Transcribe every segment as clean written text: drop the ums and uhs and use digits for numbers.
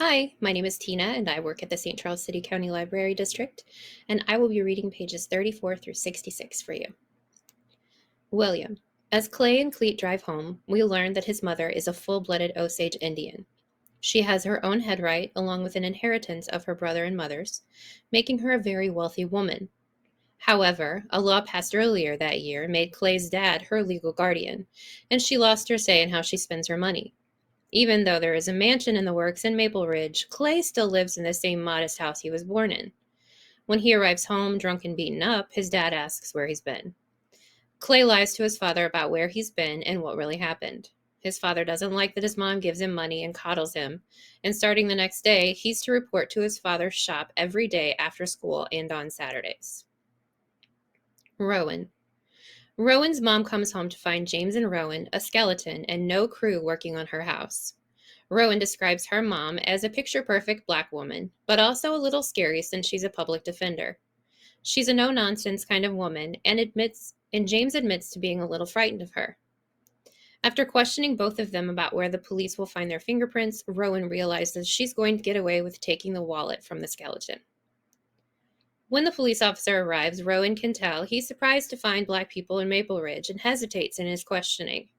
Hi, my name is Tina, and I work at the St. Charles City County Library District, and I will be reading pages 34 through 66 for you. William. As Clay and Cleet drive home, we learn that his mother is a full-blooded Osage Indian. She has her own headright along with an inheritance of her brother and mother's, making her a very wealthy woman. However, a law passed earlier that year made Clay's dad her legal guardian, and she lost her say in how she spends her money. Even though there is a mansion in the works in Maple Ridge, Clay still lives in the same modest house he was born in. When he arrives home, drunk and beaten up, his dad asks where he's been. Clay lies to his father about where he's been and what really happened. His father doesn't like that his mom gives him money and coddles him, and starting the next day, he's to report to his father's shop every day after school and on Saturdays. Rowan. Rowan's mom comes home to find James and Rowan, a skeleton, and no crew working on her house. Rowan describes her mom as a picture-perfect black woman, but also a little scary since she's a public defender. She's a no-nonsense kind of woman, and James admits to being a little frightened of her. After questioning both of them about where the police will find their fingerprints, Rowan realizes she's going to get away with taking the wallet from the skeleton. When the police officer arrives, Rowan can tell he's surprised to find black people in Maple Ridge and hesitates in his questioning.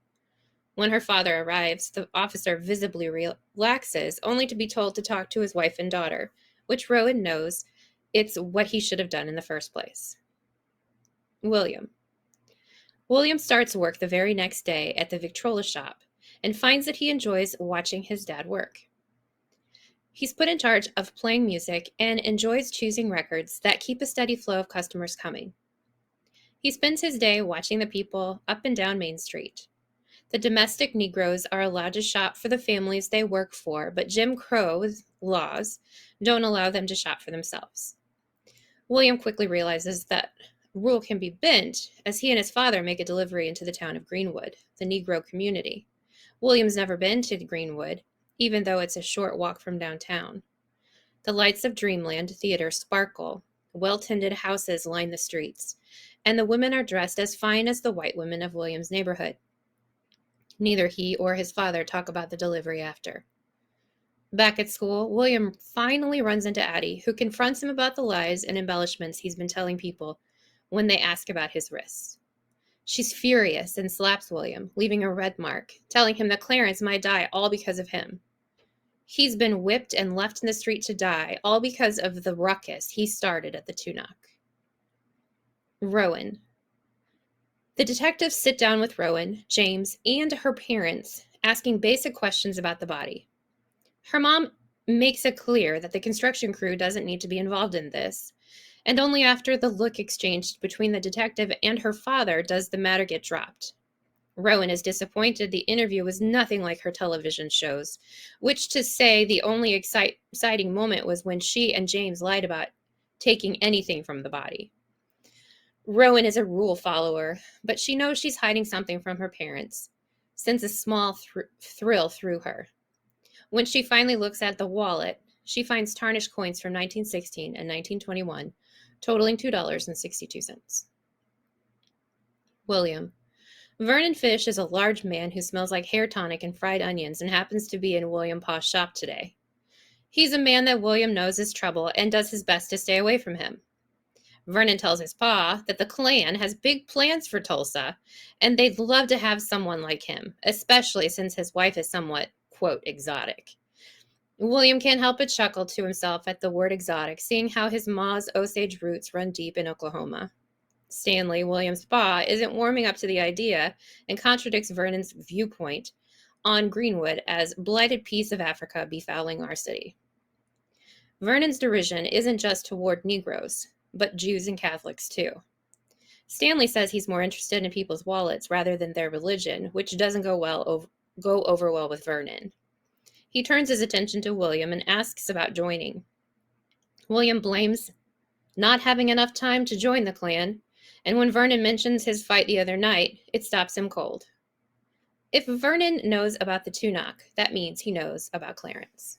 When her father arrives, the officer visibly relaxes, only to be told to talk to his wife and daughter, which Rowan knows it's what he should have done in the first place. William. William starts work the very next day at the Victrola shop and finds that he enjoys watching his dad work. He's put in charge of playing music and enjoys choosing records that keep a steady flow of customers coming. He spends his day watching the people up and down Main Street. The domestic Negroes are allowed to shop for the families they work for, but Jim Crow's laws don't allow them to shop for themselves. William quickly realizes that rule can be bent as he and his father make a delivery into the town of Greenwood, the Negro community. William's never been to Greenwood, even though it's a short walk from downtown. The lights of Dreamland Theater sparkle, well-tended houses line the streets, and the women are dressed as fine as the white women of William's neighborhood. Neither he or his father talk about the delivery after. Back at school, William finally runs into Addie, who confronts him about the lies and embellishments he's been telling people when they ask about his wrists. She's furious and slaps William, leaving a red mark, telling him that Clarence might die all because of him. He's been whipped and left in the street to die, all because of the ruckus he started at the Tunock. Rowan. The detectives sit down with Rowan, James, and her parents, asking basic questions about the body. Her mom makes it clear that the construction crew doesn't need to be involved in this, and only after the look exchanged between the detective and her father does the matter get dropped. Rowan is disappointed the interview was nothing like her television shows, which to say the only exciting moment was when she and James lied about taking anything from the body. Rowan is a rule follower, but she knows she's hiding something from her parents, sends a small thrill through her. When she finally looks at the wallet, she finds tarnished coins from 1916 and 1921, totaling $2.62. William. Vernon Fish is a large man who smells like hair tonic and fried onions and happens to be in William Paw's shop today. He's a man that William knows is trouble and does his best to stay away from him. Vernon tells his pa that the Klan has big plans for Tulsa, and they'd love to have someone like him, especially since his wife is somewhat, quote, exotic. William can't help but chuckle to himself at the word exotic, seeing how his ma's Osage roots run deep in Oklahoma. Stanley, William's pa, isn't warming up to the idea and contradicts Vernon's viewpoint on Greenwood as blighted piece of Africa befouling our city. Vernon's derision isn't just toward Negroes, but Jews and Catholics too. Stanley says he's more interested in people's wallets rather than their religion, which doesn't go over well with Vernon. He turns his attention to William and asks about joining. William blames not having enough time to join the Klan, and when Vernon mentions his fight the other night, it stops him cold. If Vernon knows about the Tunock, that means he knows about Clarence.